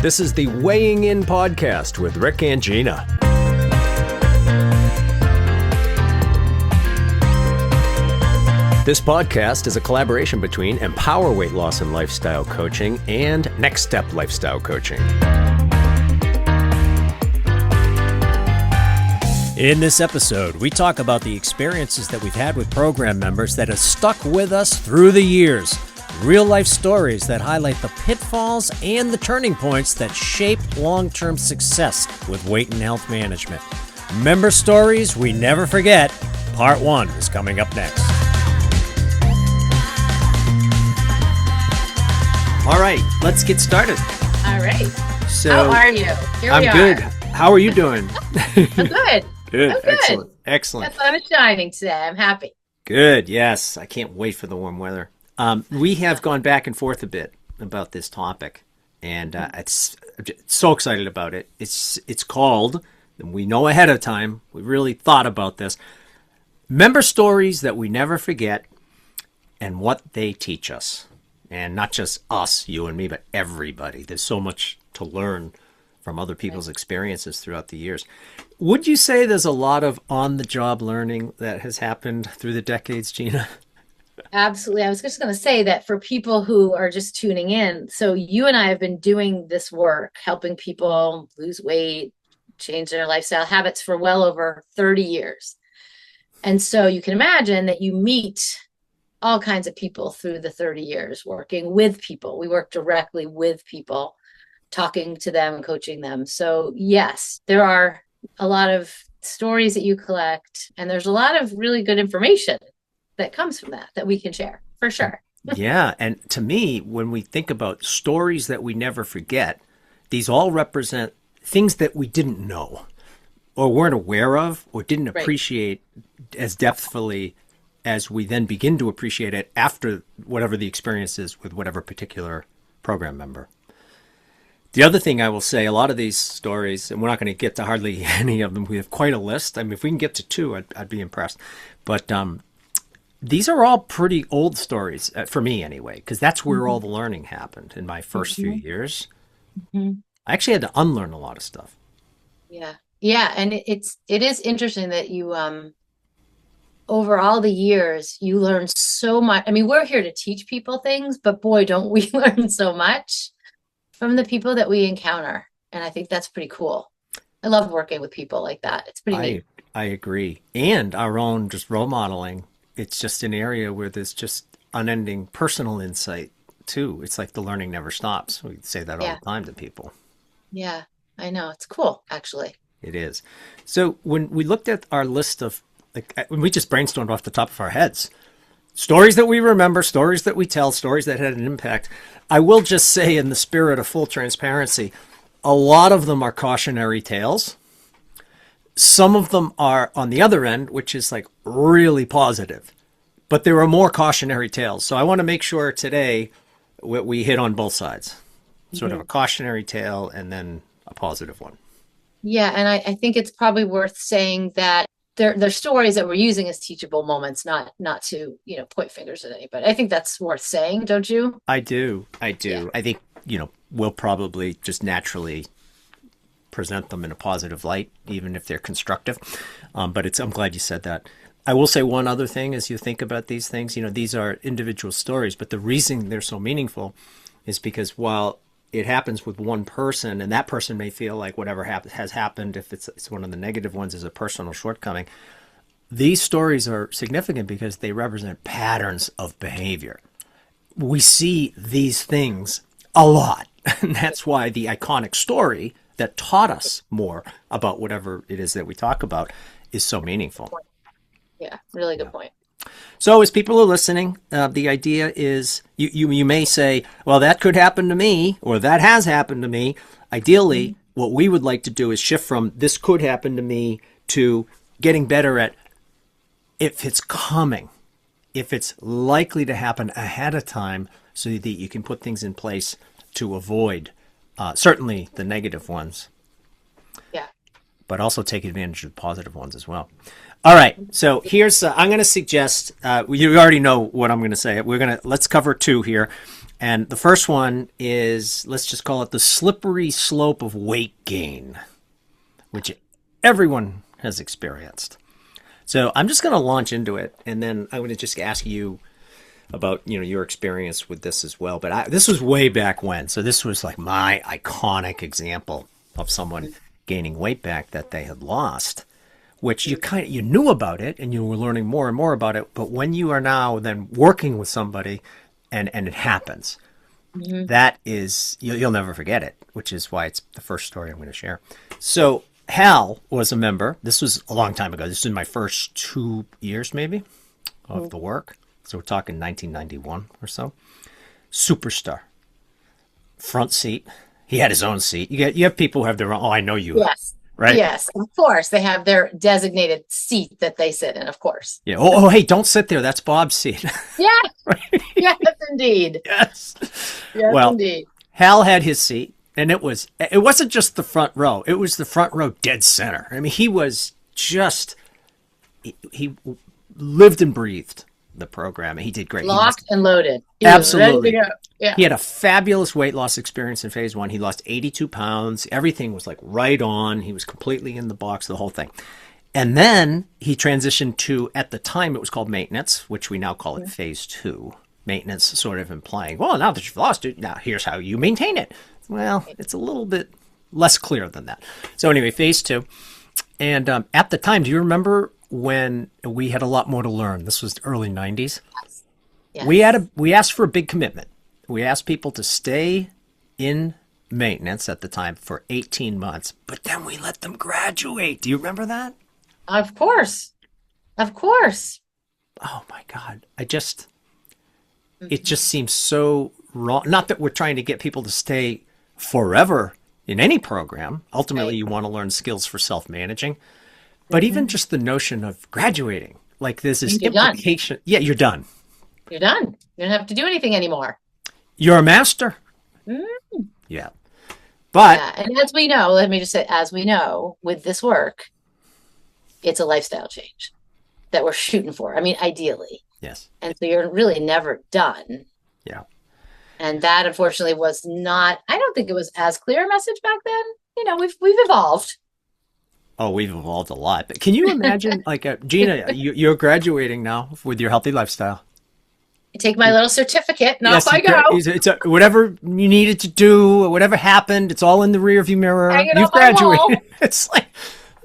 This is the Weighing In podcast with Rick and Gina. This podcast is a collaboration between Empower Weight Loss and Lifestyle Coaching and Next Step Lifestyle Coaching. In this episode, we talk about the experiences that we've had with program members that have stuck with us through the years. Real life stories that highlight the pitfalls and the turning points that shape long-term success with weight and health management. Member stories we never forget. Part 1 is coming up next. All right, let's get started. All right. So, how are you? Here I'm we are. good. How are you doing? I'm good. Good. I'm good. Excellent. Excellent. The sun is shining today. I'm happy. Good. Yes. I can't wait for the warm weather. We have gone back and forth a bit about this topic, and I'm so excited about it. It's called, and we know ahead of time, we really thought about this, member stories that we never forget and what they teach us. And not just us, you and me, but everybody. There's so much to learn from other people's experiences throughout the years. Would you say there's a lot of on-the-job learning that has happened through the decades, Gina? Absolutely. I was just going to say that for people who are just tuning in, so you and I have been doing this work, helping people lose weight, change their lifestyle habits for well over 30 years. And so you can imagine that you meet all kinds of people through the 30 years working with people. We work directly with people, talking to them, coaching them. So yes, there are a lot of stories that you collect, and there's a lot of really good information that comes from that we can share for sure. Yeah. And to me, when we think about stories that we never forget, these all represent things that we didn't know or weren't aware of or didn't appreciate as depthfully as we then begin to appreciate it after whatever the experience is with whatever particular program member. The other thing I will say, a lot of these stories, and we're not going to get to hardly any of them. We have quite a list. I mean, if we can get to 2, I'd be impressed. But these are all pretty old stories, for me anyway, because that's where all the learning happened in my first few years. I actually had to unlearn a lot of stuff. Yeah. Yeah. And it is interesting that you, over all the years, you learn so much. I mean, we're here to teach people things, but boy, don't we learn so much from the people that we encounter. And I think that's pretty cool. I love working with people like that. It's pretty neat. I agree. And our own just role modeling. It's just an area where there's just unending personal insight too. It's like the learning never stops. We say that all the time to people. Yeah, I know. It's cool, actually. It is. So when we looked at our list of, when we just brainstormed off the top of our heads, stories that we remember, stories that we tell, stories that had an impact. I will just say, in the spirit of full transparency, a lot of them are cautionary tales. Some of them are on the other end, which is like really positive, but there are more cautionary tales. So I want to make sure today we hit on both sides, sort of a cautionary tale and then a positive one. Yeah. And I think it's probably worth saying that they're stories that we're using as teachable moments, not to, point fingers at anybody. I think that's worth saying, don't you? I do. Yeah. I think, we'll probably just naturally present them in a positive light, even if they're constructive. But I'm glad you said that. I will say one other thing as you think about these things. These are individual stories, but the reason they're so meaningful is because while it happens with one person, and that person may feel like whatever has happened, if it's one of the negative ones, is a personal shortcoming, these stories are significant because they represent patterns of behavior. We see these things a lot, and that's why the iconic story that taught us more about whatever it is that we talk about is so meaningful. Yeah, really good point. So as people are listening, the idea is you may say, well, that could happen to me, or that has happened to me. Ideally, what we would like to do is shift from this could happen to me to getting better at if it's coming, if it's likely to happen ahead of time, so that you can put things in place to avoid certainly the negative ones. Yeah. but also take advantage of the positive ones as well. All right, so here's I'm going to suggest. You already know what I'm going to say. Let's cover two here, and the first one is, let's just call it the slippery slope of weight gain, which everyone has experienced. So I'm just going to launch into it, and then I'm going to just ask you about your experience with this as well. But this was way back when, so this was like my iconic example of someone gaining weight back that they had lost, which you knew about it and you were learning more and more about it. But when you are now then working with somebody and it happens, that is, you'll never forget it, which is why it's the first story I'm going to share. So Hal was a member. This was a long time ago. This was my first 2 years maybe of the work. So we're talking 1991 or so. Superstar. Front seat. He had his own seat. You have people who have their own. Oh, I know you. Yes. Right? Yes, of course. They have their designated seat that they sit in, of course. Yeah. Oh, hey, don't sit there. That's Bob's seat. Yeah. Right? Yes, indeed. Yes. Yes, Well, indeed. Hal had his seat, and it wasn't just the front row. It was the front row dead center. I mean, he was just he lived and breathed the program, and he did great. Locked and loaded. He Absolutely. was ready to go. Yeah. He had a fabulous weight loss experience in phase one. He lost 82 pounds. Everything was like right on. He was completely in the box, the whole thing. And then he transitioned to, at the time, it was called maintenance, which we now call it phase two. Maintenance sort of implying, well, now that you've lost it, now here's how you maintain it. Well, it's a little bit less clear than that. So anyway, phase two. And at the time, do you remember when we had a lot more to learn? This was the early 90s. Yes. We asked for a big commitment. We asked people to stay in maintenance at the time for 18 months, but then we let them graduate. Do you remember that? Of course. Of course. Oh my God. It just seems so wrong. Not that we're trying to get people to stay forever in any program. Ultimately, you want to learn skills for self-managing. But even just the notion of graduating, like there's this implication. Yeah, you're done. You're done. You don't have to do anything anymore. You're a master. Mm. Yeah. But and as we know, let me just say, as we know, with this work, it's a lifestyle change that we're shooting for. I mean, ideally. yes. And so you're really never done. Yeah. And that unfortunately was not, I don't think it was as clear a message back then. We've evolved. Oh, we've evolved a lot. But can you imagine, like, Gina, you're graduating now with your healthy lifestyle. I take my little certificate and Yes, off I go. It's whatever you needed to do, whatever happened, it's all in the rearview mirror. Hang it You've on my wall. graduated. It's like,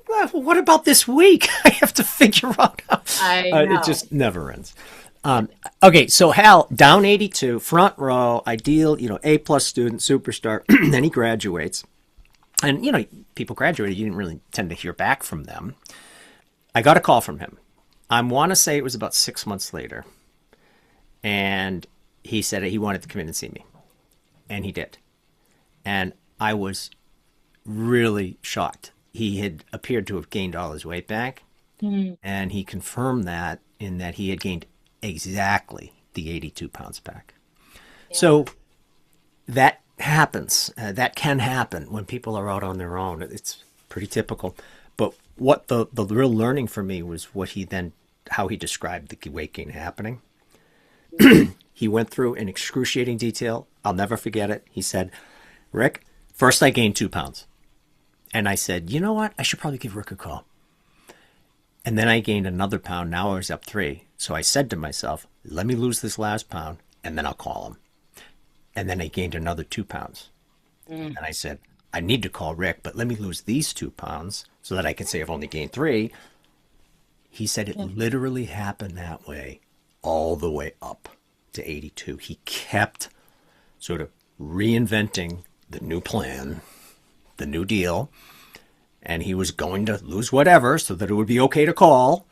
well, what about this week? I have to figure out how. I know. It just never ends. Okay, so Hal, down 82, front row, ideal, A+ student, superstar. Then he graduates. And, people graduated, you didn't really tend to hear back from them. I got a call from him. I want to say it was about 6 months later. And he said he wanted to come in and see me. And he did. And I was really shocked. He had appeared to have gained all his weight back. Mm-hmm. And he confirmed that in that he had gained exactly the 82 pounds back. Yeah. So that happens. That can happen when people are out on their own. It's pretty typical. But what the real learning for me was how he described the weight gain happening. He went through in excruciating detail. I'll never forget it. He said, Rick, first I gained 2 pounds. And I said, you know what? I should probably give Rick a call. And then I gained another pound. Now I was up 3. So I said to myself, let me lose this last pound, and then I'll call him. And then I gained another 2 pounds. And I said, I need to call Rick, but let me lose these 2 pounds so that I can say I've only gained 3. He said it literally happened that way all the way up to 82. He kept sort of reinventing the new plan, the new deal, and he was going to lose whatever so that it would be okay to call.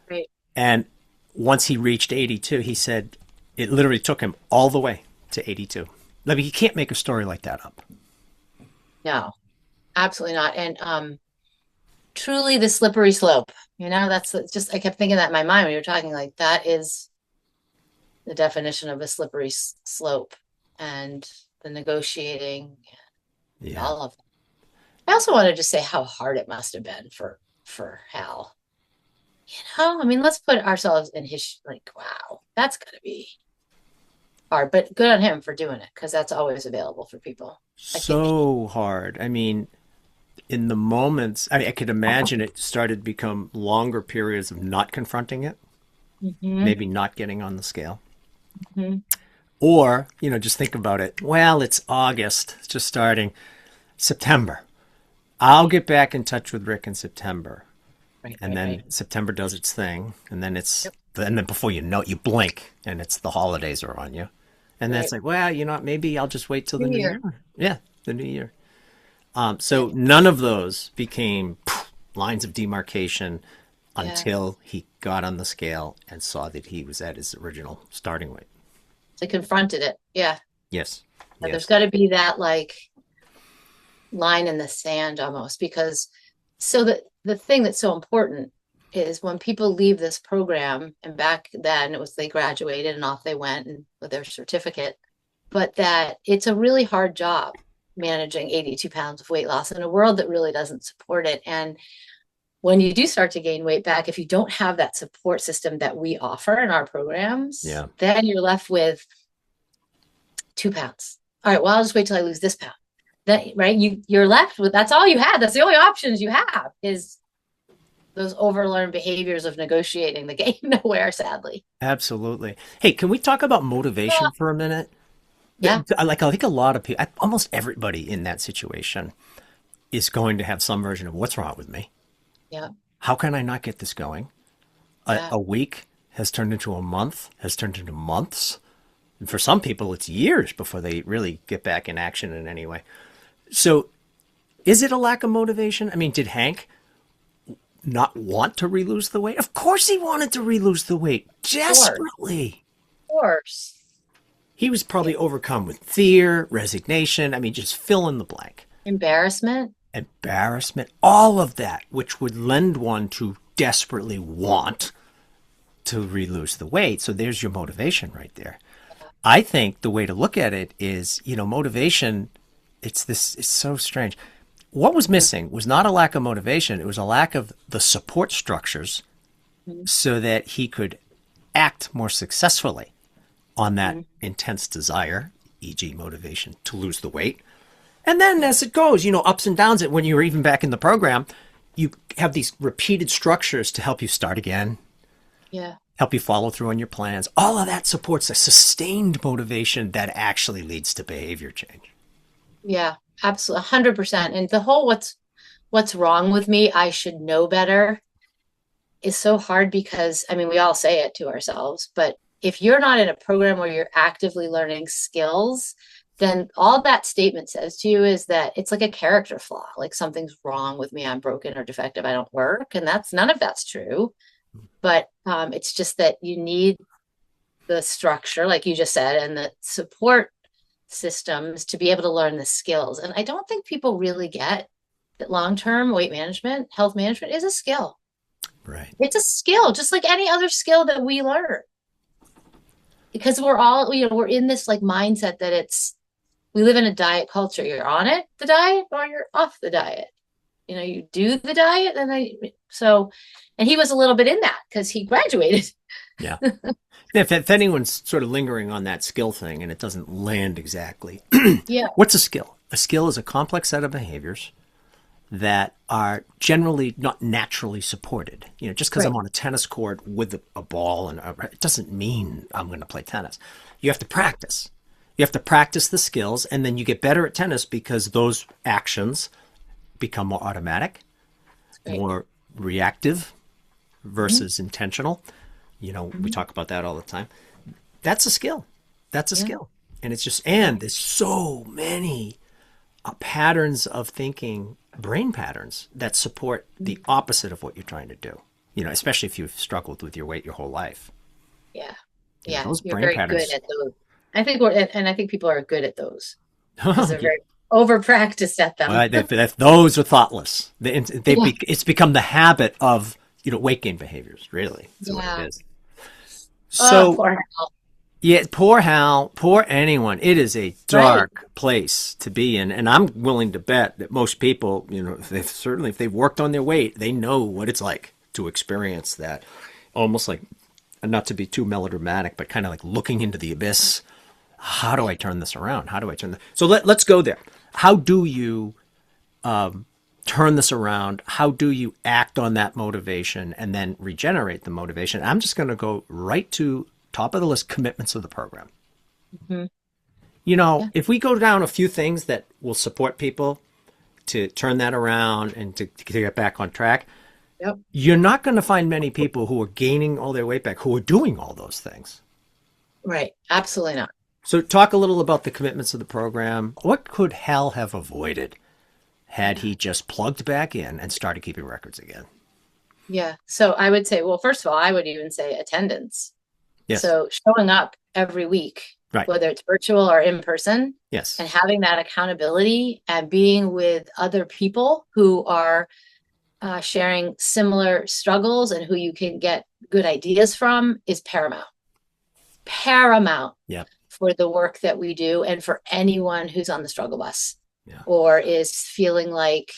Right. And once he reached 82, he said it literally took him all the way to 82. I mean, you can't make a story like that up. No, absolutely not. And truly the slippery slope, that's just, I kept thinking that in my mind when you were talking, like that is the definition of a slippery slope and the negotiating, all of it. I also want to just say how hard it must have been for Hal. I mean, let's put ourselves in his, like, wow, that's gonna be hard, but good on him for doing it because that's always available for people. I think. So hard. I mean, in the moments, I could imagine it started to become longer periods of not confronting it, Hmm. maybe not getting on the scale. Hmm. Or, just think about it. Well, it's August, it's just starting. September. I'll get back in touch with Rick in September. Right, And right, then right. September does its thing. And then Yep. before you know it, you blink and it's the holidays are on you. And then it's Right. like, well, maybe I'll just wait till the New new year. year. Yeah, the new year. Yeah. So none of those became lines of demarcation Yeah. until he got on the scale and saw that he was at his original starting weight. They confronted it. Yeah. Yes. But there's Yes. got to be that like line in the sand almost because so the thing that's so important is when people leave this program, and back then it was they graduated and off they went and with their certificate, but that it's a really hard job managing 82 pounds of weight loss in a world that really doesn't support it. And when you do start to gain weight back, if you don't have that support system that we offer in our programs, Yeah. then you're left with 2 pounds. All right, well, I'll just wait till I lose this pound. That right, you're left with that's all you had. That's the only options you have is those overlearned behaviors of negotiating the game nowhere, sadly. Absolutely. Hey, can we talk about motivation for a minute? Yeah, I think a lot of people, almost everybody in that situation is going to have some version of what's wrong with me? yeah, How can I not get this going? A, yeah, a week has turned into a month, has turned into months. And for some people, it's years before they really get back in action in any way. So is it a lack of motivation? I mean, did Hank not want to relose the weight? Of course he wanted to relose the weight desperately. of course. He was probably overcome with fear, resignation. I mean, just fill in the blank. Embarrassment. Embarrassment, all of that, which would lend one to desperately want to relose the weight. So there's your motivation right there. I think the way to look at it is, motivation, it's so strange. What was missing was not a lack of motivation, it was a lack of the support structures so that he could act more successfully on that Mm-hmm. intense desire, e.g., motivation to lose the weight. And then as it goes, ups and downs, when you're even back in the program, you have these repeated structures to help you start again, Yeah, help you follow through on your plans. All of that supports a sustained motivation that actually leads to behavior change. yeah, absolutely, 100%. And the whole what's wrong with me? I should know better is so hard because I mean we all say it to ourselves, but if you're not in a program where you're actively learning skills, then all that statement says to you is that it's like a character flaw, like something's wrong with me, I'm broken or defective, I don't work, and that's none of that's true. But it's just that you need the structure, like you just said, and the support systems to be able to learn the skills. And I don't think people really get that long-term weight management, health management is a skill. Right. It's a skill, just like any other skill that we learn. Because we're all, we're in this like mindset that we live in a diet culture. You're on it, the diet, or you're off the diet. You do the diet, and he was a little bit in that because he graduated. Yeah. If anyone's sort of lingering on that skill thing and it doesn't land exactly, Yeah. what's a skill? A skill is a complex set of behaviors that are generally not naturally supported. Just because Right. I'm on a tennis court with a ball it doesn't mean I'm going to play tennis. You have to practice. You have to practice the skills, and then you get better at tennis because those actions become more automatic, Right. more reactive Mhm. versus intentional. We talk about that all the time. That's a skill. That's a Yeah. skill. And and there's so many patterns of thinking, brain patterns that support the opposite of what you're trying to do. Especially if you've struggled with your weight your whole life. Yeah. Yeah. Those You're brain very good patterns. at those. I think people are good at those because they're very over practiced at them. Well, those are thoughtless. Yeah. It's become the habit of weight gain behaviors. Really, that's what Yeah. it is. Oh, So poor Hal. Yeah, poor Hal, poor anyone. It is a Right. dark place to be in, and I'm willing to bet that most people, if they've worked on their weight, they know what it's like to experience that. Almost like, not to be too melodramatic, but kind of like looking into the abyss. How do I turn this around? How do I turn this? So let's go there. How do you turn this around? How do you act on that motivation and then regenerate the motivation? I'm just going to go right to top of the list, commitments of the program. Hmm. Yeah. If we go down a few things that will support people to turn that around and to get back on track, Yep. you're not going to find many people who are gaining all their weight back who are doing all those things. Right. Absolutely not. So talk a little about the commitments of the program. What could Hal have avoided had he just plugged back in and started keeping records again? Yeah. So I would say, well, first of all, I would even say attendance. Yes. So showing up every week, Right. whether it's virtual or in person, Yes. and having that accountability and being with other people who are sharing similar struggles and who you can get good ideas from is paramount. Paramount Yeah. for the work that we do and for anyone who's on the struggle bus Yeah. or is feeling like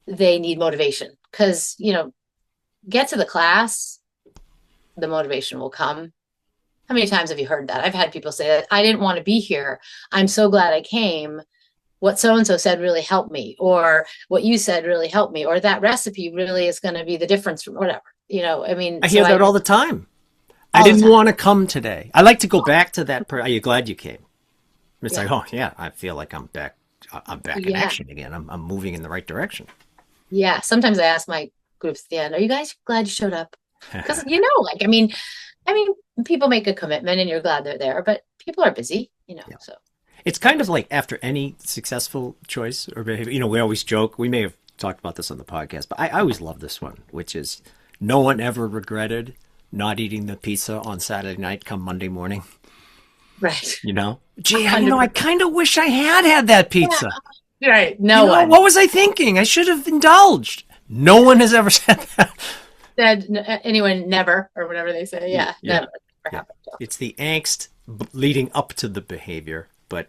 they need motivation. Because, get to the class, the motivation will come. How many times have you heard that? I've had people say that I didn't want to be here. I'm so glad I came. What so-and-so said really helped me, or what you said really helped me, or that recipe really is going to be the difference from whatever, I mean, I hear that all the time. I all the didn't time. want to come today. I like to go back to that. Are you glad you came? It's Yeah. like, oh yeah, I feel like I'm back. I'm back in Yeah. action again. I'm moving in the right direction. Yeah. Sometimes I ask my groups at the end, are you guys glad you showed up? Because, I mean, people make a commitment and you're glad they're there, but people are busy, Yeah. so. It's kind of like after any successful choice or behavior, we always joke, we may have talked about this on the podcast, but I always love this one, which is no one ever regretted not eating the pizza on Saturday night come Monday morning. Right. Gee, I kind of wish I had that pizza. Yeah. Right. No one What was I thinking? I should have indulged. No one has ever said that. said anyone never, or whatever they say. Yeah. Yeah. Never Yeah. happened. It's the angst leading up to the behavior,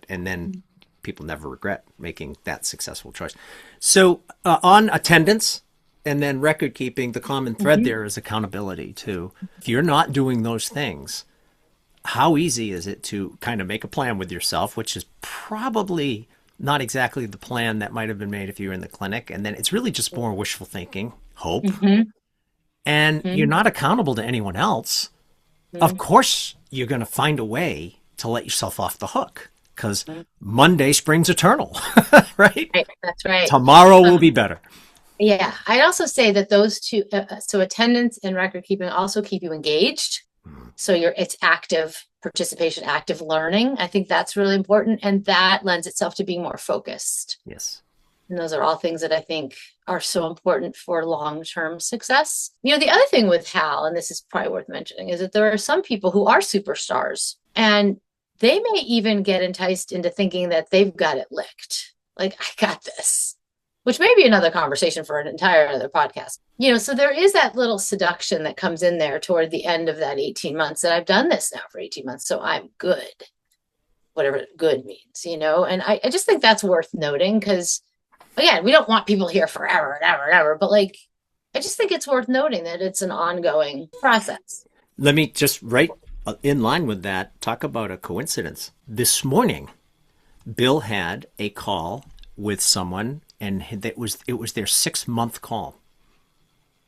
and then people never regret making that successful choice. So on attendance and then record keeping, the common thread there is accountability too. If you're not doing those things, how easy is it to kind of make a plan with yourself, which is probably not exactly the plan that might have been made if you were in the clinic. And then it's really just more wishful thinking, hope, Mm-hmm. and you're Mm-hmm. not accountable to anyone else. Of course, you're going to find a way to let yourself off the hook because Monday springs eternal, right? Right. That's right. Tomorrow will be better. Yeah. I'd also say that those two, so attendance and record keeping also keep you engaged. So it's active participation, active learning. I think that's really important. And that lends itself to being more focused. Yes. And those are all things that I think are so important for long-term success. The other thing with Hal, and this is probably worth mentioning, is that there are some people who are superstars and they may even get enticed into thinking that they've got it licked. Like, I got this, which may be another conversation for an entire other podcast. So there is that little seduction that comes in there toward the end of that 18 months that I've done this now for 18 months. So I'm good, whatever good means, and I just think that's worth noting because again, we don't want people here forever and ever and ever, but I just think it's worth noting that it's an ongoing process. Let me just right in line with that, talk about a coincidence. This morning, Bill had a call with someone and it was their 6-month call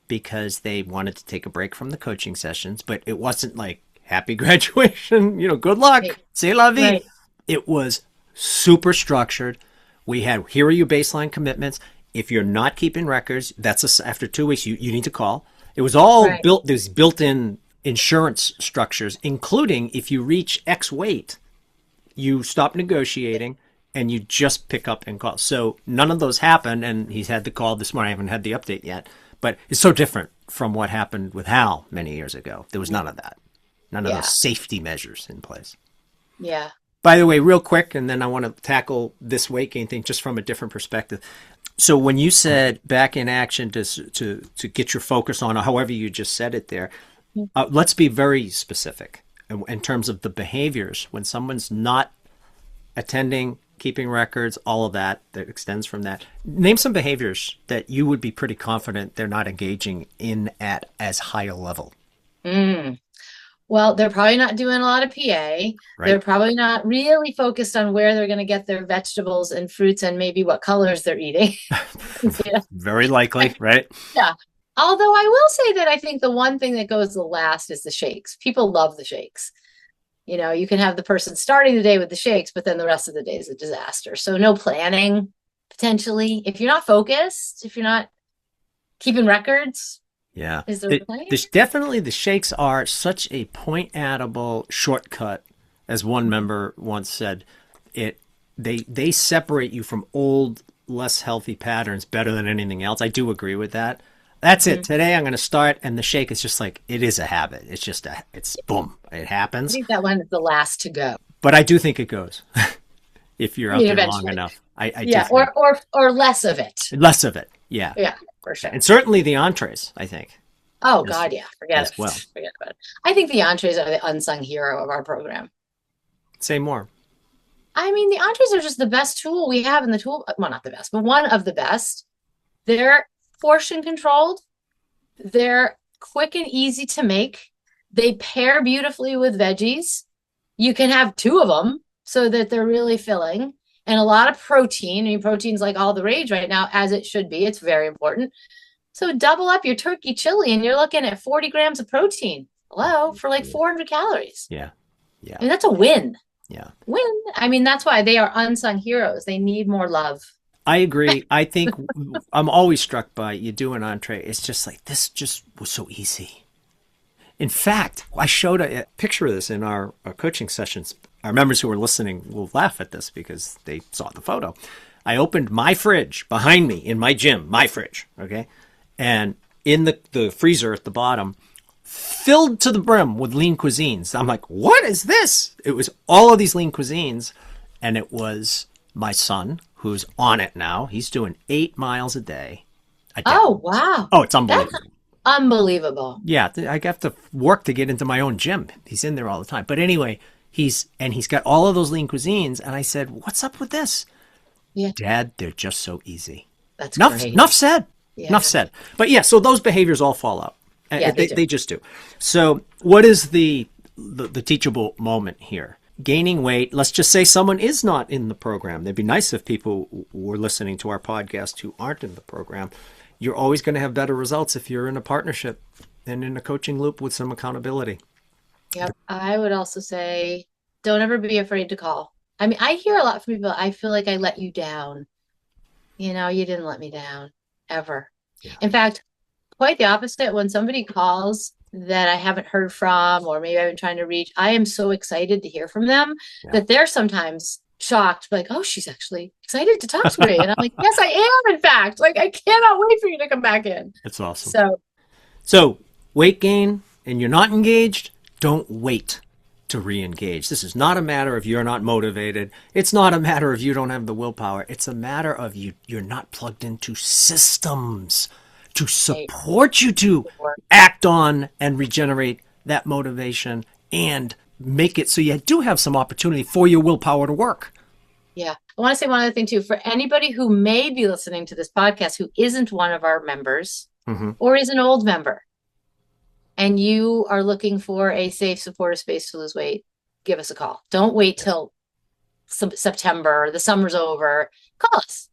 because they wanted to take a break from the coaching sessions, but it wasn't like happy graduation, good luck, Right. c'est la vie. Right. It was super structured. We had, here are your baseline commitments. If you're not keeping records, after 2 weeks, you need to call. It was all Right. built, there's built-in insurance structures, including if you reach X weight, you stop negotiating and you just pick up and call. So none of those happened, and he's had the call this morning. I haven't had the update yet, but it's so different from what happened with Hal many years ago. There was none of that, none of Yeah. those safety measures in place. Yeah. By the way, real quick, and then I want to tackle this weight gain thing just from a different perspective. So when you said back in action to get your focus on, or however you just said it there, let's be very specific. in terms of the behaviors, when someone's not attending, keeping records, all of that extends from that. Name some behaviors that you would be pretty confident they're not engaging in at as high a level. Well, they're probably not doing a lot of PA. Right. They're probably not really focused on where they're going to get their vegetables and fruits and maybe what colors they're eating. Yeah. Very likely, right? Yeah. Although I will say that I think the one thing that goes the last is the shakes. People love the shakes. You can have the person starting the day with the shakes, but then the rest of the day is a disaster. So no planning, potentially. If you're not focused, if you're not keeping records, yeah. is there a plan? Definitely the shakes are such a point-attable shortcut, as one member once said. They separate you from old, less healthy patterns better than anything else. I do agree with that. That's it. Today I'm going to start, and the shake is just like, it is a habit. It's just it's boom. It happens. I think that one is the last to go. But I do think it goes if you're out there long enough. Yeah, or less of it. Less of it. Yeah. Yeah, for sure. And certainly the entrees, I think. Oh, God, yeah. Forget it. Well. Forget about it. I think the entrees are the unsung hero of our program. Say more. I mean, the entrees are just the best tool we have in the tool. Well, not the best, but one of the best. They're portion controlled. They're quick and easy to make. They pair beautifully with veggies. You can have two of them so that they're really filling, and a lot of protein. I mean, protein's like all the rage right now, as it should be. It's very important. So double up your turkey chili and you're looking at 40 grams of protein. Hello, for like 400 calories. Yeah. Yeah. I mean, that's a win. Yeah. Win. I mean, that's why they are unsung heroes. They need more love. I agree. I think I'm always struck by you do an entree. It's just like, this just was so easy. In fact, I showed a picture of this in our coaching sessions. Our members who are listening will laugh at this because they saw the photo. I opened my fridge behind me in my gym, my fridge, okay? And in the freezer at the bottom, filled to the brim with lean cuisines. I'm like, what is this? It was all of these lean cuisines, and it was my son, who's on it now. He's doing 8 miles a day. Oh, wow. Oh, it's unbelievable. That's unbelievable. Yeah, I have to work to get into my own gym. He's in there all the time. But anyway, he's got all of those lean cuisines, and I said, what's up with this? Yeah. Dad, they're just so easy. That's great. Enough said. Yeah. Enough said. But yeah, so those behaviors all fall out. Yeah, they just do. So what is the teachable moment here? Gaining weight. Let's just say someone is not in the program. It'd be nice if people were listening to our podcast who aren't in the program. You're always going to have better results if you're in a partnership and in a coaching loop with some accountability. Yep. I would also say, don't ever be afraid to call. I mean, I hear a lot from people, I feel like I let you down. You didn't let me down. Ever. Yeah. In fact, quite the opposite. When somebody calls that I haven't heard from, or maybe I've been trying to reach, I am so excited to hear from them that they're sometimes shocked, like, oh, she's actually excited to talk to me. And I'm like, yes, I am, in fact. Like, I cannot wait for you to come back in. That's awesome. So weight gain and you're not engaged, don't wait to re-engage. This is not a matter of you're not motivated. It's not a matter of you don't have the willpower. It's a matter of you're not plugged into systems to support you to act on and regenerate that motivation and make it so you do have some opportunity for your willpower to work. Yeah. I want to say one other thing too. For anybody who may be listening to this podcast who isn't one of our members or is an old member, and you are looking for a safe, supportive space to lose weight, give us a call. Don't wait till September, the summer's over. Call us.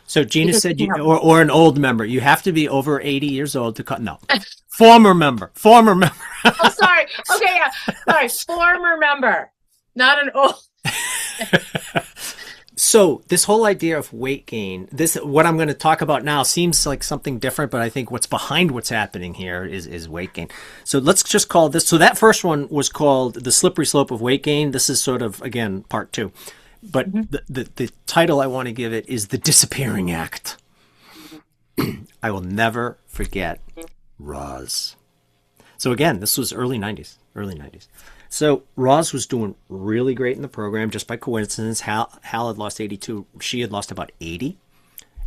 So Gina said, or an old member, you have to be over 80 years old to cut. No, former member. Oh, sorry. Okay, yeah. Sorry, former member, not an old. So this whole idea of weight gain, what I'm going to talk about now seems like something different, but I think what's behind what's happening here is weight gain. So let's just call this. So that first one was called The Slippery Slope of Weight Gain. This is sort of, again, part 2. But the title I want to give it is The Disappearing Act. I will never forget Roz. So again, this was early 90s. So Roz was doing really great in the program. Just by coincidence, Hal had lost 82. She had lost about 80.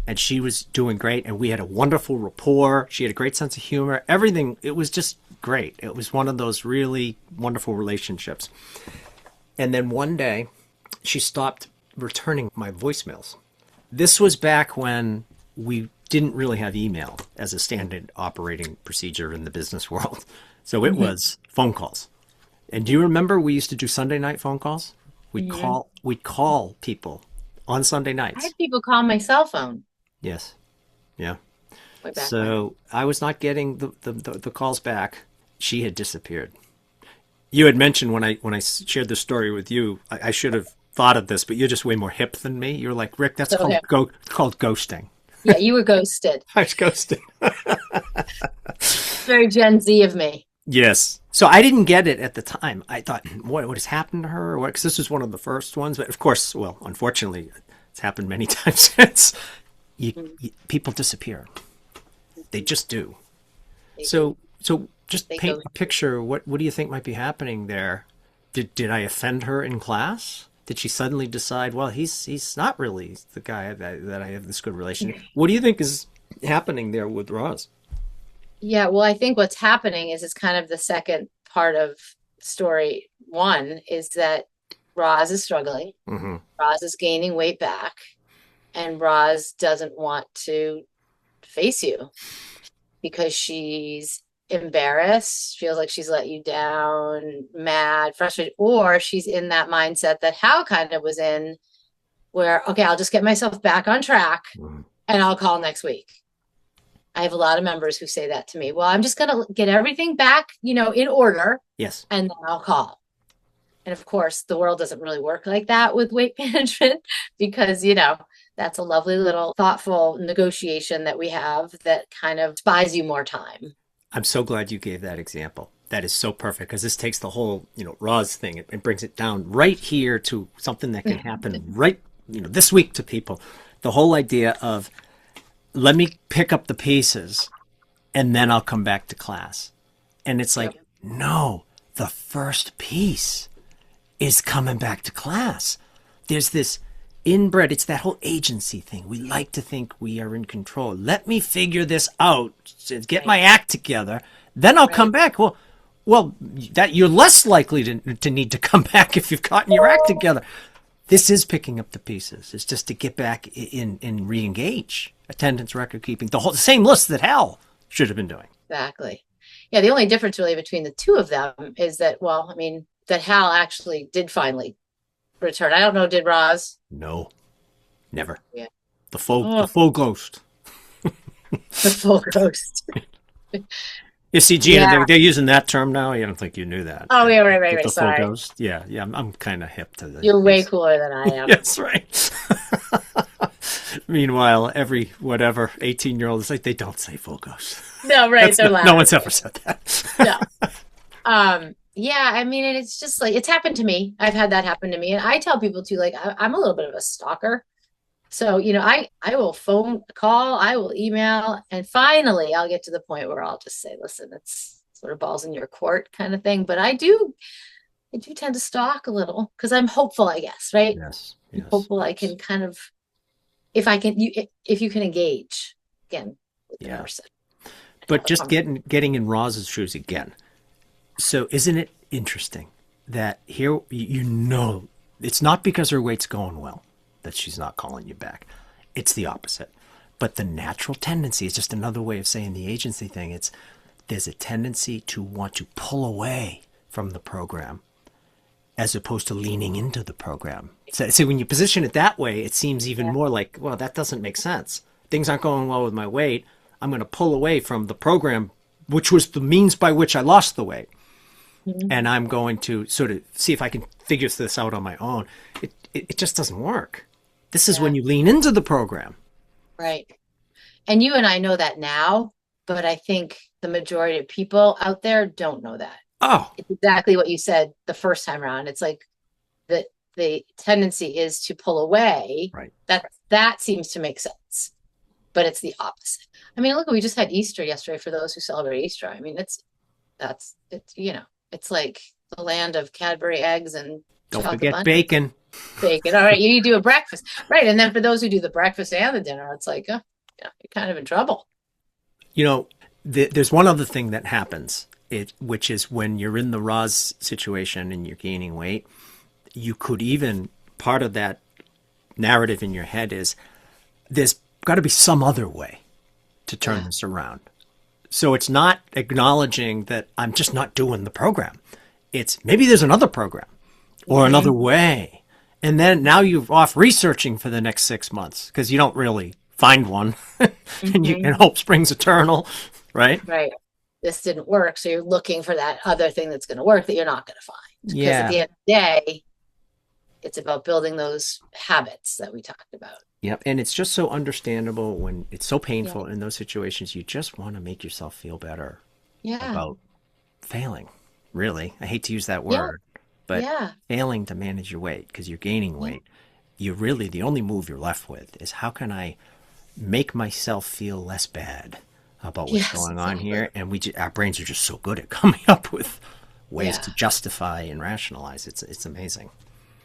and she was doing great, and we had a wonderful rapport. She had a great sense of humor. Everything, it was just great. It was one of those really wonderful relationships. And then one day, she stopped returning my voicemails. This was back when we didn't really have email as a standard operating procedure in the business world. So it was phone calls. And do you remember we used to do Sunday night phone calls? We'd call people on Sunday I nights. had people call my cell phone Yes. Yeah. way back when. So I was not getting the calls back. She had disappeared. You had mentioned when I shared the story with you, I should have thought of this, but you're just way more hip than me. You're like, Rick, that's So hip. called ghosting. Yeah, you were ghosted. I was ghosting. Very Gen Z of me. Yes. So I didn't get it at the time. I thought, what has happened to her? Because this was one of the first ones. But of course, well, unfortunately, it's happened many times since. People disappear. They just do. So just They paint go. a picture. What do you think might be happening there? Did I offend her in class? Did she suddenly decide, well, he's not really the guy that I have this good relationship? What do you think is happening there with Roz? Yeah, well, I think what's happening is it's kind of the second part of story one is that Roz is struggling. Mm-hmm. Roz is gaining weight back, and Roz doesn't want to face you because she's embarrassed, feels like she's let you down, mad, frustrated, or she's in that mindset that Hal kind of was in, where, okay, I'll just get myself back on track and I'll call next week. I have a lot of members who say that to me. Well, I'm just going to get everything back, in order, Yes. and then I'll call. And of course, the world doesn't really work like that with weight management because, that's a lovely little thoughtful negotiation that we have that kind of buys you more time. I'm so glad you gave that example. That is so perfect because this takes the whole, Roz thing and brings it down right here to something that can happen right, this week to people. The whole idea of let me pick up the pieces and then I'll come back to class. And it's like, no, the first piece is coming back to class. There's this inbred, it's that whole agency thing. We like to think we are in control. Let me figure this out, get my act together, then I'll come back. Well, that you're less likely to need to come back if you've gotten your act together. This is picking up the pieces. It's just to get back in and re-engage. Attendance, record keeping, the same list that Hal should have been doing. Exactly. Yeah, the only difference really between the two of them is that, that Hal actually did finally return. I don't know, did Roz? No, never. Yeah. The full ghost. The full ghost. You see, Gina, Yeah. they're using that term now. I don't think you knew that. Oh, yeah, right, The full sorry. ghost. Yeah. I'm kind of hip to this. You're way cooler than I am. Yes, right. Meanwhile, every 18-year-old is like, they don't say full ghost. No, right. They're loud. No one's ever said that. No. Yeah, it's just like, it's happened to me. I've had that happen to me. And I tell people too, like, I'm a little bit of a stalker. So, I will phone call, I will email, and finally I'll get to the point where I'll just say, listen, it's sort of balls in your court kind of thing. But I do tend to stalk a little because I'm hopeful, I guess, right? Yes. I'm hopeful I can kind of, if you can engage again with the person. But just getting in Roz's shoes again. So isn't it interesting that here, it's not because her weight's going well that she's not calling you back. It's the opposite. But the natural tendency is just another way of saying the agency thing. There's a tendency to want to pull away from the program as opposed to leaning into the program. So when you position it that way, it seems even more like, well, that doesn't make sense. Things aren't going well with my weight. I'm going to pull away from the program, which was the means by which I lost the weight. Mm-hmm. And I'm going to sort of see if I can figure this out on my own. It just doesn't work. This is when you lean into the program. Right. And you and I know that now, but I think the majority of people out there don't know that. Oh, it's exactly what you said the first time around. It's like the tendency is to pull away. Right. That seems to make sense, but it's the opposite. Look, we just had Easter yesterday for those who celebrate Easter. It's it's like the land of Cadbury eggs and don't chocolate forget bunny. bacon. bacon. All right, you do a breakfast. Right. And then for those who do the breakfast and the dinner, it's like, oh, yeah, you're kind of in trouble. You know, there's one other thing that happens, which is when you're in the Roz situation and you're gaining weight, you could even, part of that narrative in your head is there's got to be some other way to turn this around. So it's not acknowledging that I'm just not doing the program. It's maybe there's another program or another way. And then now you're off researching for the next 6 months because you don't really find one and hope springs eternal, right? Right. This didn't work. So you're looking for that other thing that's going to work that you're not going to find. Because at the end of the day, it's about building those habits that we talked about. Yep. And it's just so understandable when it's so painful in those situations. You just want to make yourself feel better about failing. Really. I hate to use that word, but failing to manage your weight because you're gaining weight. You really, the only move you're left with is how can I make myself feel less bad about what's going on here? And our brains are just so good at coming up with ways to justify and rationalize. It's amazing.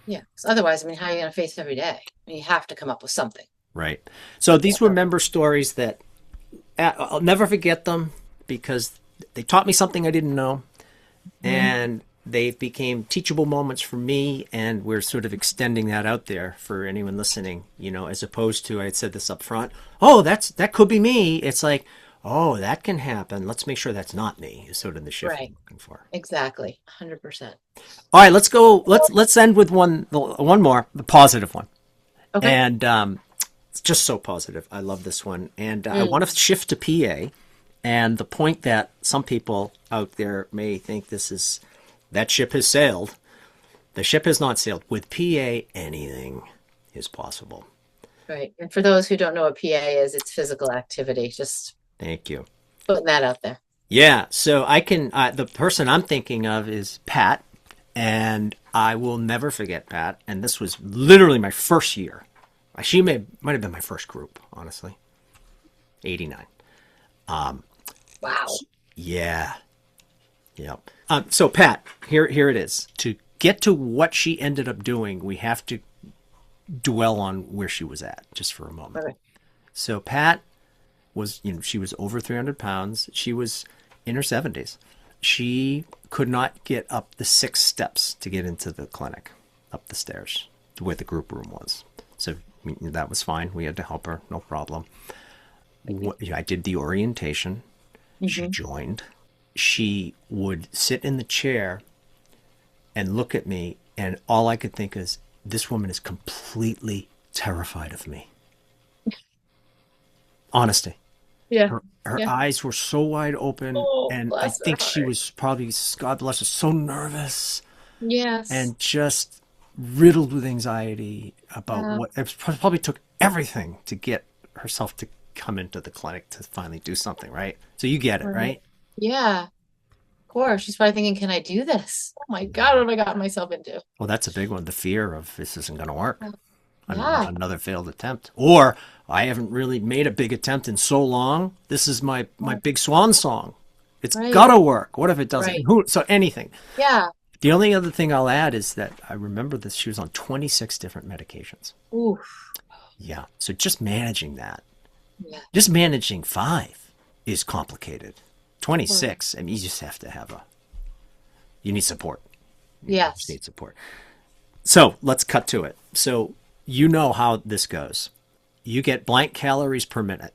Yeah, because otherwise, I mean, how are you going to face every day? I mean, you have to come up with something. Right. So these were member stories that I'll never forget them because they taught me something I didn't know. And they became teachable moments for me. And we're sort of extending that out there for anyone listening, you know, as opposed to, I had said this up front, oh, that could be me. It's like, oh, that can happen. Let's make sure that's not me is sort of the shift I'm looking for. Exactly. 100%. All right, let's go. Let's end with one more, the positive one. Okay. And it's just so positive. I love this one. And I want to shift to PA. And the point that some people out there may think that ship has sailed. The ship has not sailed. With PA, anything is possible. Right. And for those who don't know what PA is, it's physical activity. Just thank you. Putting that out there. Yeah. So I can, the person I'm thinking of is Pat. And I will never forget Pat. And this was literally my first year. She might have been my first group, honestly. 89. Wow. Yeah. Yep. So Pat, here it is. To get to what she ended up doing, we have to dwell on where she was at just for a moment. Okay. So Pat was, she was over 300 pounds. She was in her 70s. She could not get up the 6 steps to get into the clinic, up the stairs to where the group room was. So that was fine. We had to help her. No problem. I did the orientation. She joined. She would sit in the chair and look at me, and all I could think is, this woman is completely terrified of me. Honesty. Yeah. Her eyes were so wide open, and I think she was probably, God bless her, so nervous. Yes. And just riddled with anxiety about what it probably took everything to get herself to come into the clinic to finally do something, right? So you get it, right? Yeah. Of course. She's probably thinking, can I do this? Oh my God, what have I gotten myself into? Well, that's a big one. The fear of this isn't going to work. Another failed attempt. Or I haven't really made a big attempt in so long. This is my big swan song. It's got to work. What if it doesn't? So anything. Yeah. The only other thing I'll add is that I remember that she was on 26 different medications. Oof. Yeah. So just managing that. Yeah. Just managing 5 is complicated. 26, I mean, you just have to you need support. Yes. You just need support. So let's cut to it. So you know how this goes. You get blank calories per minute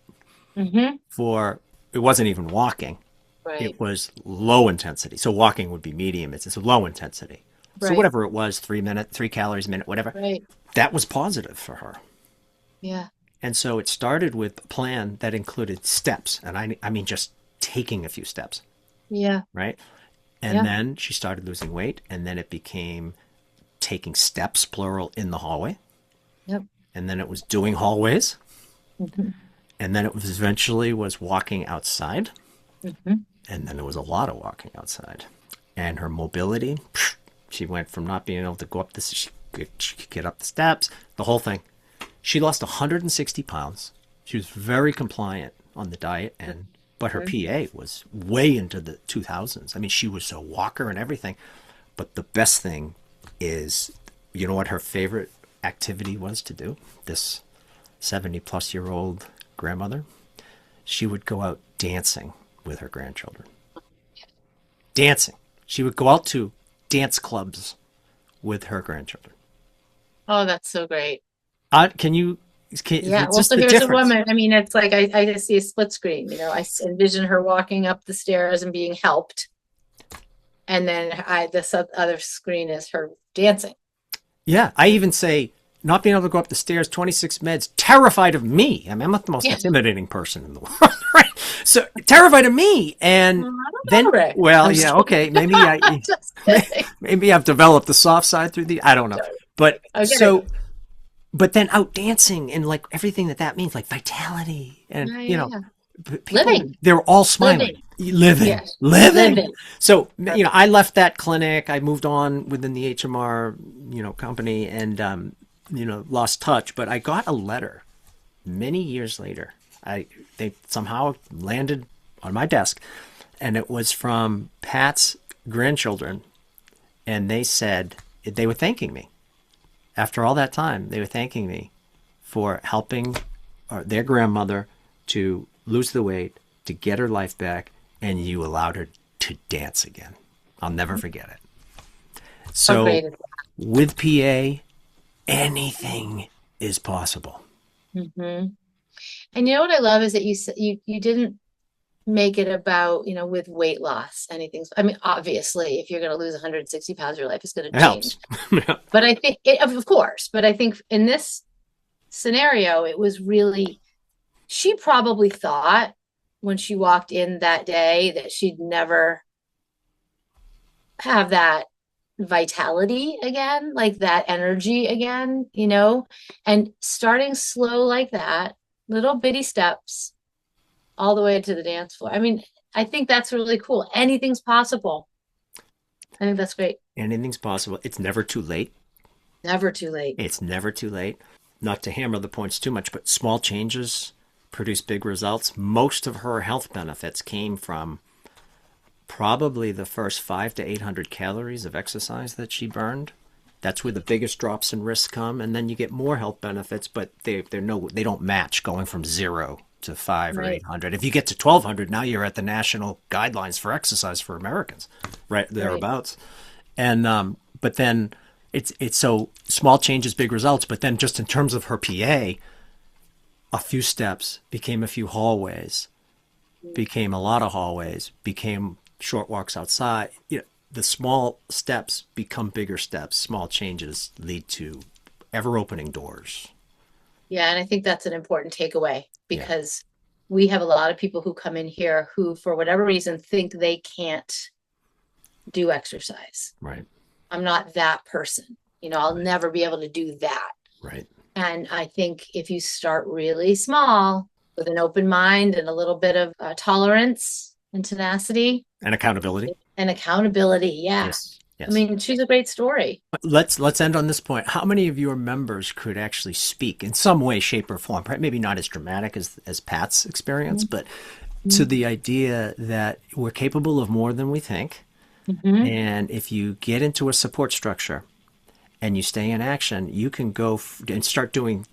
for, it wasn't even walking. Right. It was low intensity. So walking would be medium. It's low intensity. So whatever it was, 3 calories a minute, whatever. Right. That was positive for her. Yeah. And so it started with a plan that included steps. And I mean, just taking a few steps. Yeah. Right. And then she started losing weight. And then it became taking steps, plural, in the hallway. Yep. And then it was doing hallways. And then it was eventually walking outside. And then there was a lot of walking outside. And her mobility, she went from not being able to go up she could get up the steps, the whole thing. She lost 160 pounds. She was very compliant on the diet, but her PA was way into the 2000s. I mean, she was a walker and everything. But the best thing is You know what her favorite activity was to do? This 70-plus-year-old grandmother? She would go out dancing with her grandchildren. Dancing. She would go out to dance clubs with her grandchildren. Oh, that's so great. Can you, Yeah. it's Well, just so the here's a difference. woman. I mean, it's like I just see a split screen. Envision her walking up the stairs and being helped. And then this other screen is her dancing. Yeah, I even say not being able to go up the stairs, 26 meds, terrified of me. I mean, I'm not the most Yeah. intimidating person in the world, right? So terrified of me. And I don't know, then, Rick. well, I'm just yeah, kidding. okay, maybe Just kidding. maybe I've developed the soft side through I don't know. Sorry. But I'm so, kidding. but then out dancing and like everything that means, like vitality and, Yeah, yeah, yeah. people, Living, they're all smiling, living. living, Yes. living. Living. So, Perfect. I left that clinic. I moved on within the HMR, company and, lost touch. But I got a letter many years later. They somehow landed on my desk, and it was from Pat's grandchildren. And they said they were thanking me. After all that time, they were thanking me for helping their grandmother to lose the weight, to get her life back, and you allowed her to dance again. I'll never forget it. How So great is with PA, anything is possible. that? And you know what I love is that you didn't make it about, with weight loss, anything. I mean, obviously, if you're going to lose 160 pounds, your life is going to It change. helps. But I think, of course, but I think in this scenario, it was really, she probably thought when she walked in that day that she'd never have that vitality again, like that energy again, and starting slow like that, little bitty steps all the way to the dance floor. I mean, I think that's really cool. Anything's possible. I think that's great. Anything's possible. It's never too late. Never too late. It's never too late. Not to hammer the points too much, but small changes produce big results. Most of her health benefits came from probably the first 5 to 800 calories of exercise that she burned. That's where the biggest drops in risk come, and then you get more health benefits, but they don't match going from 0 to 5 or Right. 800. If you get to 1200, now you're at the national guidelines for exercise for Americans, right Right. thereabouts. And but then it's so small changes, big results. But then just in terms of her PA, a few steps became a few hallways, became a lot of hallways, became short walks outside. The small steps become bigger steps. Small changes lead to ever opening doors. Yeah, and I think that's an important takeaway Yeah, because we have a lot of people who come in here who, for whatever reason, think they can't do exercise. right, I'm not that person. I'll right, never be able to do that. right. And I think if you start really small with an open mind and a little bit of tolerance and tenacity And accountability. and accountability, yeah. Yes, I yes. mean, she's a great story. Let's end on this point. How many of your members could actually speak in some way, shape, or form? Right? Maybe not as dramatic as Pat's experience, but to the idea that we're capable of more than we think. Mm-hmm. And if you get into a support structure and you stay in action, you can go and start doing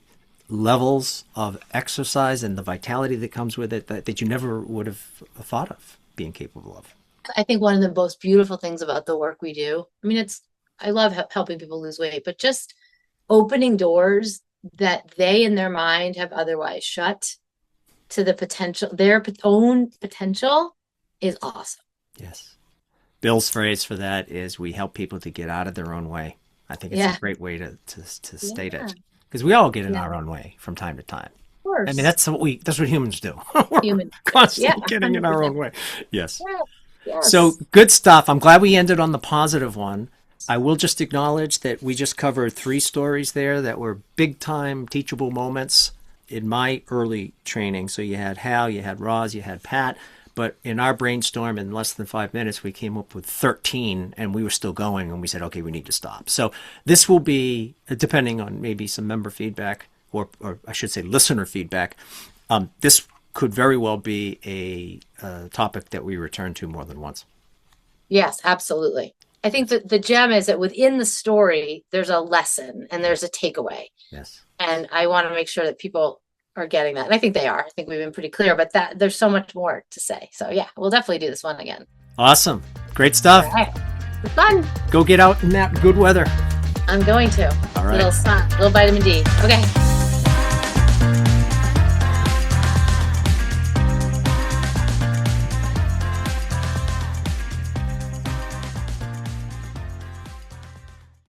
levels of exercise and the vitality that comes with it that you never would have thought of being capable of. I think one of the most beautiful things about the work we do, I mean, I love helping people lose weight, but just opening doors that they in their mind have otherwise shut to the potential, their own potential is awesome. Yes. Bill's phrase for that is we help people to get out of their own way. I think it's a Yeah. great way to state Yeah. it because we all get in Yeah. our own way from time to time. Of I mean, course. that's what humans do. We're Human. Yeah. constantly getting in our 100%. own way. Yes. Yeah. So Yes. good stuff. I'm glad we ended on the positive one. I will just acknowledge that we just covered 3 stories there that were big time teachable moments in my early training. So you had Hal, you had Roz, you had Pat. But in our brainstorm, in less than 5 minutes, we came up with 13 and we were still going and we said, okay, we need to stop. So this will be, depending on maybe some member feedback or I should say listener feedback, this could very well be a topic that we return to more than once. Yes, absolutely. I think that the gem is that within the story, there's a lesson and there's a takeaway. Yes. And I want to make sure that people are getting that. And I think they are. I think we've been pretty clear, but that there's so much more to say. So yeah, we'll definitely do this one again. Awesome. Great stuff. All right. It's fun. Go get out in that good weather. I'm going to. All right. Little sun, little vitamin D. Okay.